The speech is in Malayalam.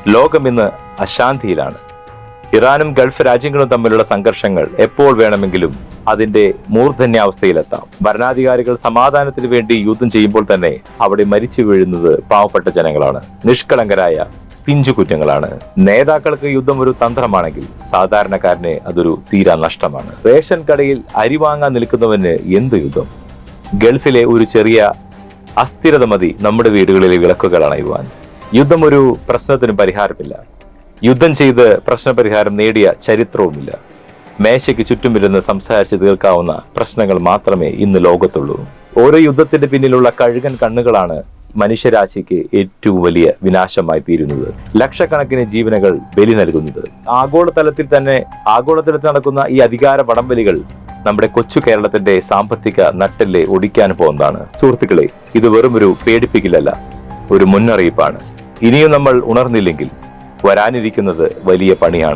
ലോകം ഇന്ന് അശാന്തിയിലാണ്. ഇറാനും ഗൾഫ് രാജ്യങ്ങളും തമ്മിലുള്ള സംഘർഷങ്ങൾ എപ്പോൾ വേണമെങ്കിലും അതിന്റെ മൂർധന്യാവസ്ഥയിലെത്താം. ഭരണാധികാരികൾ സമാധാനത്തിന് വേണ്ടി യുദ്ധം ചെയ്യുമ്പോൾ തന്നെ അവിടെ മരിച്ചു വീഴുന്നത് പാവപ്പെട്ട ജനങ്ങളാണ്, നിഷ്കളങ്കരായ പിഞ്ചു കുറ്റങ്ങളാണ്. നേതാക്കൾക്ക് യുദ്ധം ഒരു തന്ത്രമാണെങ്കിൽ സാധാരണക്കാരന് അതൊരു തീരാ നഷ്ടമാണ്. റേഷൻ കടയിൽ അരി വാങ്ങാൻ നിൽക്കുന്നവന് എന്ത് യുദ്ധം? ഗൾഫിലെ ഒരു ചെറിയ അസ്ഥിരത മതി നമ്മുടെ വീടുകളിലെ വിളക്കുകൾ അണയുവാൻ. യുദ്ധം ഒരു പ്രശ്നത്തിന് പരിഹാരമില്ല. യുദ്ധം ചെയ്ത് പ്രശ്നപരിഹാരം നേടിയ ചരിത്രവുമില്ല. മേശയ്ക്ക് ചുറ്റുമിരുന്ന് സംസാരിച്ച് തീർക്കാവുന്ന പ്രശ്നങ്ങൾ മാത്രമേ ഇന്ന് ലോകത്തുള്ളൂ. ഓരോ യുദ്ധത്തിന്റെ പിന്നിലുള്ള കഴുകൻ കണ്ണുകളാണ് മനുഷ്യരാശിക്ക് ഏറ്റവും വലിയ വിനാശമായി തീരുന്നത്, ലക്ഷക്കണക്കിന് ജീവനുകൾ ബലി നൽകുന്നത്. ആഗോളതലത്തിൽ നടക്കുന്ന ഈ അധികാര വടംവലികൾ നമ്മുടെ കൊച്ചു കേരളത്തിന്റെ സാമ്പത്തിക നട്ടെല്ല് ഒടിക്കാൻ പോകുന്നതാണ്. സുഹൃത്തുക്കളെ, ഇത് വെറുമൊരു പേടിപ്പിക്കലല്ല, ഒരു മുന്നറിയിപ്പാണ്. ഇനിയും നമ്മൾ ഉണർന്നില്ലെങ്കിൽ വരാനിരിക്കുന്നത് വലിയ പണിയാണ്.